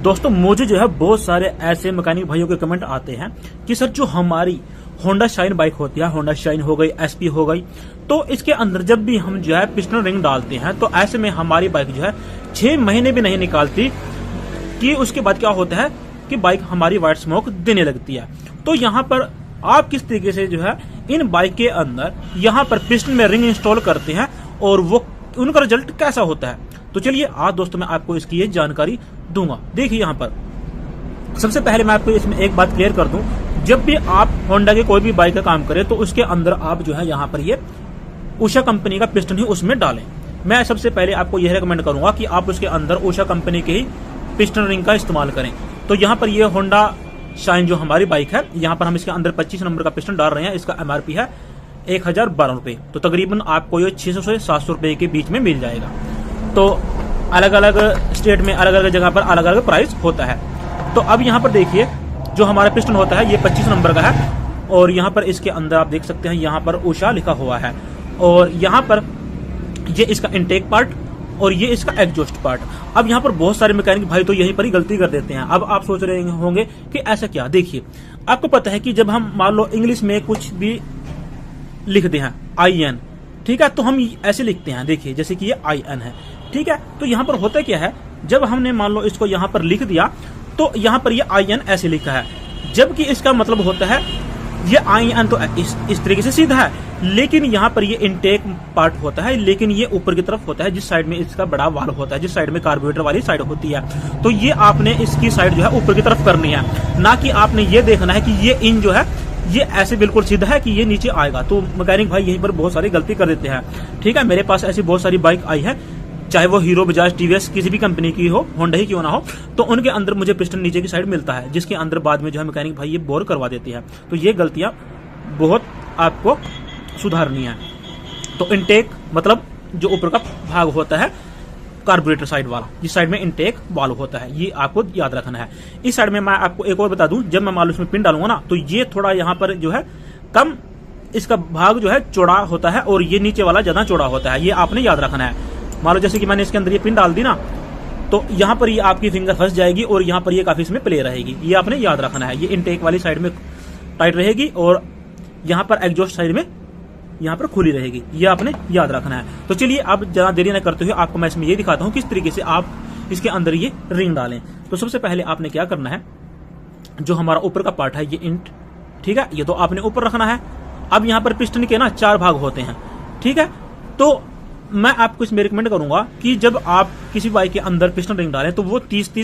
दोस्तों मुझे जो है बहुत सारे ऐसे मैकेनिक भाइयों के कमेंट आते हैं कि सर जो हमारी होंडा शाइन बाइक होती है, होंडा शाइन हो गई, एसपी हो गई, तो इसके अंदर जब भी हम जो है पिस्टन रिंग डालते हैं तो ऐसे में हमारी बाइक जो है 6 महीने भी नहीं निकालती कि उसके बाद क्या होता है कि बाइक हमारी व्हाइट स्मोक देने लगती है। तो यहाँ पर आप किस तरीके से जो है इन बाइक के अंदर यहाँ पर पिस्टन में रिंग इंस्टॉल करते हैं और वो उनका रिजल्ट कैसा होता है, तो चलिए आज दोस्तों मैं आपको इसकी ये जानकारी दूंगा। देखिए यहाँ पर सबसे पहले मैं आपको इसमें एक बात क्लियर कर दूं, जब भी आप होंडा के कोई भी बाइक का काम करें तो उसके अंदर आप जो है यहाँ पर ये उषा कंपनी का पिस्टन ही उसमें डालें। मैं सबसे पहले आपको यह रेकमेंड करूंगा कि आप उसके अंदर उषा कंपनी के ही पिस्टन रिंग का इस्तेमाल करें। तो यहाँ पर ये होंडा शाइन जो हमारी बाइक है, यहाँ पर हम इसके अंदर 25 नंबर का पिस्टन डाल रहे हैं। इसका एमआरपी है 1012 रुपए, तो तकरीबन आपको ये 600 से 700 रुपए के बीच में मिल जाएगा। तो अलग अलग स्टेट में अलग अलग जगह पर अलग अलग प्राइस होता है। तो अब यहाँ पर देखिए जो हमारा पिस्टन होता है ये 25 नंबर का है और यहाँ पर इसके अंदर आप देख सकते हैं यहाँ पर उषा लिखा हुआ है और यहाँ पर ये इसका इनटेक पार्ट और ये इसका एग्जॉस्ट पार्ट। अब यहाँ पर बहुत सारे मैकेनिक भाई तो यहीं पर ही गलती कर देते हैं। अब आप सोच रहे होंगे कि ऐसा क्या। देखिए आपको पता है कि जब हम मान लो इंग्लिश में कुछ भी लिखते हैं IN, ठीक है, तो हम ऐसे लिखते हैं, देखिए जैसे कि ये IN है, ठीक है। तो यहाँ पर होता क्या है, जब हमने मान लो इसको यहाँ पर लिख दिया तो यहाँ पर ये IN ऐसे लिखा है, जबकि इसका मतलब होता है ये IN तो इस तरीके से सीधा है, लेकिन यहाँ पर ये इनटेक पार्ट होता है, लेकिन ये ऊपर की तरफ होता है जिस साइड में इसका बड़ा वाल्व होता है, जिस साइड में कार्बोरेटर वाली साइड होती है। तो ये आपने इसकी साइड जो है ऊपर की तरफ करनी है, ना कि आपने ये देखना है कि ये इन जो है ये ऐसे बिल्कुल सीधा है कि ये नीचे आएगा। तो मैकेनिक भाई यहीं पर बहुत सारी गलती कर देते हैं, ठीक है। मेरे पास ऐसी बहुत सारी बाइक आई है, चाहे वो हीरो, बजाज, टीवीएस किसी भी कंपनी की हो, होंडा ही क्यों ना हो, तो उनके अंदर मुझे पिस्टन नीचे की साइड मिलता है, जिसके अंदर बाद में जो है मैकेनिक भाई ये बोर करवा देती है। तो ये गलतियां बहुत आपको सुधारनी है। तो इनटेक मतलब जो ऊपर का भाग होता है कार्बोरेटर साइड वाला, जिस साइड में इनटेक वाल्व होता है, ये आपको याद रखना है। इस साइड में मैं आपको एक और बता दूं, जब मैं मान लो इसमें पिन डालूंगा ना तो ये थोड़ा यहाँ पर जो है कम इसका भाग जो है चौड़ा होता है और ये नीचे वाला ज्यादा चौड़ा होता है, ये आपने याद रखना है। मान लो जैसे कि मैंने इसके अंदर ये पिन डाल दी ना, तो यहाँ पर ये आपकी फिंगर फंस जाएगी और यहाँ पर ये काफी इसमें प्ले रहेगी, ये आपने याद रखना है। ये इनटेक वाली साइड में टाइट रहेगी और यहाँ पर एग्जॉस्ट साइड में यहाँ पर खुली रहेगी, ये आपने याद रखना है। तो चलिए अब ज्यादा देरी न करते हुए आपको मैं इसमें ये दिखाता हूँ किस तरीके से आप इसके अंदर ये रिंग डालें। तो सबसे पहले आपने क्या करना है, जो हमारा ऊपर का पार्ट है ये इंट, ठीक है, ये तो आपने ऊपर रखना है। अब यहाँ पर पिस्टन के ना 4 भाग होते हैं, ठीक है। तो मैं आपको इसमें रिकमेंड करूंगा कि जब आप किसी बाइक के अंदर पिस्टन रिंग डालें तो वो 30-30